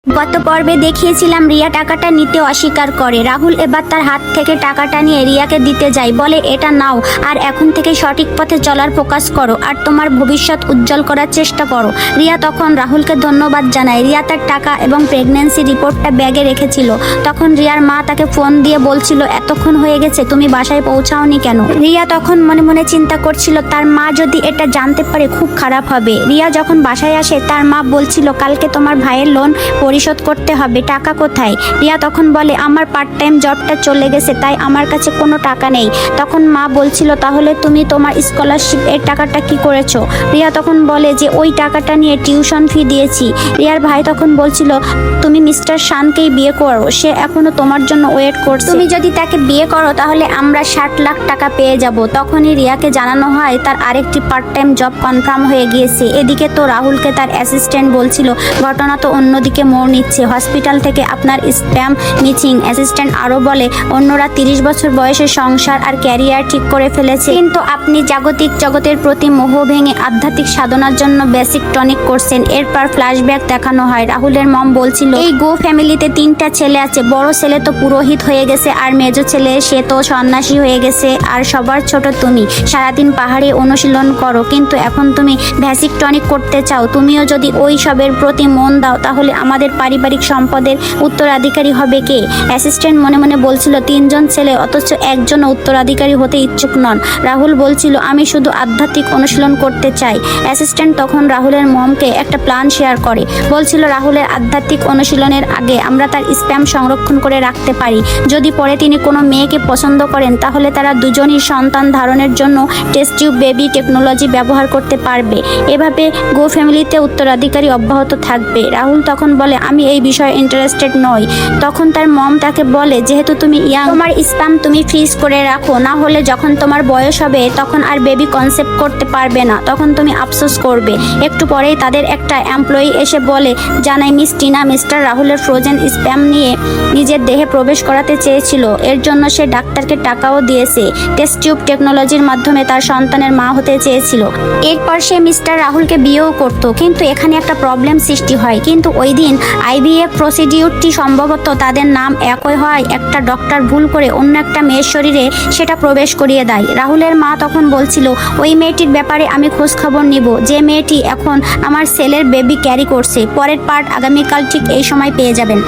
গত পর্বে দেখিয়েছিলাম রিয়া টাকাটা নিতে অস্বীকার করে। রাহুল এবার তার হাত থেকে টাকাটা নিয়ে রিয়াকে দিতে যায়, বলে এটা নাও আর এখন থেকে সঠিক পথে চলার ফোকাস করো আর তোমার ভবিষ্যৎ উজ্জ্বল করার চেষ্টা করো। রিয়া তখন রাহুলকে ধন্যবাদ জানায়। রিয়া তার টাকা এবং প্রেগন্যান্সি রিপোর্টটা ব্যাগে রেখেছিল। তখন রিয়ার মা তাকে ফোন দিয়ে বলছিল এতক্ষণ হয়ে গেছে, তুমি বাসায় পৌঁছাওনি কেন? রিয়া তখন মনে মনে চিন্তা করছিল তার মা যদি এটা জানতে পারে খুব খারাপ হবে। রিয়া যখন বাসায় আসে তার মা বলছিল কালকে তোমার ভাইয়ের লোন পরিশোধ করতে হবে, টাকা কোথায়? রিয়া তখন বলে আমার পার্ট টাইম জবটা চলে গেছে, তাই আমার কাছে কোনো টাকা নেই। তখন মা বলছিল তাহলে তুমি তোমার স্কলারশিপ এর টাকাটা কি করেছো? রিয়া তখন বলে যে ওই টাকাটা নিয়ে টিউশন ফি দিয়েছি। রিয়ার ভাই তখন বলছিল তুমি মিস্টার শানকেই বিয়ে করো, সে এখনো তোমার জন্য ওয়েট করছে। তুমি যদি তাকে বিয়ে করো তাহলে আমরা 60 লাখ টাকা পেয়ে যাব। তখনই রিয়াকে জানানো হয় তার আরেকটি পার্ট টাইম জব কনফার্ম হয়ে গিয়েছে। এদিকে তো রাহুলকে তার অ্যাসিস্ট্যান্ট বলছিল ঘটনা তো অন্যদিকে মোড় নিচ্ছে, হসপিটাল থেকে আপনার স্প্যাম মিসিং। অ্যাসিস্ট্যান্ট আরও বলে অন্যরা 30 বছর বয়সে সংসার আর ক্যারিয়ার ঠিক করে ফেলেছে, কিন্তু আপনি জাগতিক জগতের প্রতি মোহ ভেঙে আধ্যাত্মিক সাধনার জন্য বেসিক টনিক করছেন। এরপর ফ্ল্যাশব্যাক দেখানো হয়। রাহুলের মম বলছিল এই গো ফ্যামিলিতে 3টা ছেলে আছে, বড় ছেলে তো পুরোহিত হয়ে গেছে আর মেজো ছেলে সে তো সন্ন্যাসী হয়ে গেছে, আর সবার ছোট তুমি সারাদিন পাহাড়ে অনুশীলন করো, কিন্তু এখন তুমি বেসিক টনিক করতে চাও। তুমিও যদি ওই সবের প্রতি মন দাও তাহলে আমাদের পারিবারিক সম্পদের উত্তরাধিকারী হবে কে? অ্যাসিস্ট্যান্ট মনে মনে বলছিল 3 জন ছেলে অথচ একজনও উত্তরাধিকারী হতে ইচ্ছুক নন। রাহুল বলছিল আমি শুধু আধ্যাত্মিক অনুশীলন করতে চাই। অ্যাসিস্ট্যান্ট তখন রাহুলের মমকে একটা প্ল্যান শেয়ার করে, বলছিল রাহুলের আধ্যাত্মিক অনুশীলনের আগে আমরা তার স্প্যাম সংরক্ষণ করে রাখতে পারি। যদি পরে তিনি কোনো মেয়েকে পছন্দ করেন তাহলে তারা দুজনই সন্তান ধারণের জন্য টেস্ট টিউব বেবি টেকনোলজি ব্যবহার করতে পারবে। এভাবে গো ফ্যামিলিতে উত্তরাধিকারী অব্যাহত থাকবে। রাহুল তখন বলে আমি এই বিষয়ে ইন্টারেস্টেড নই। তখন তার মম তাকে বলে যেহেতু তুমি ইয়াং, তোমার স্প্যাম তুমি ফ্রিজ করে রাখো, না হলে যখন তোমার বয়স হবে তখন আর বেবি কনসেপ্ট করতে পারবে না, তখন তুমি আফসোস করবে। একটু পরেই তাদের একটা এমপ্লয়ি এসে বলে জানাই মিস টিনা মিস্টার রাহুলের ফ্রোজেন স্প্যাম নিয়ে নিজের দেহে প্রবেশ করাতে চেয়েছিল, এর জন্য সে ডাক্তারকে টাকাও দিয়েছে। টেস্ট টিউব টেকনোলজির মাধ্যমে তার সন্তানের মা হতে চেয়েছিল। এরপর সে মিস্টার রাহুলকে বিয়েও করতো, কিন্তু এখানে একটা প্রবলেম সৃষ্টি হয়। কিন্তু ওই দিন আইভিএফ প্রসিডিউরটি সম্ভবত তাদের নাম একই হয়, একটা ডক্টর ভুল করে অন্য একটা মেয়ের শরীরে সেটা প্রবেশ করিয়ে দেয়। রাহুলের মা তখন বলছিল ওই মেয়েটির ব্যাপারে আমি খোঁজ খবর নিব, যে মেয়েটি এখন আমার ছেলের বেবি ক্যারি করছে। পরের পার্ট আগামীকাল ঠিক এই সময় পেয়ে যাবেন।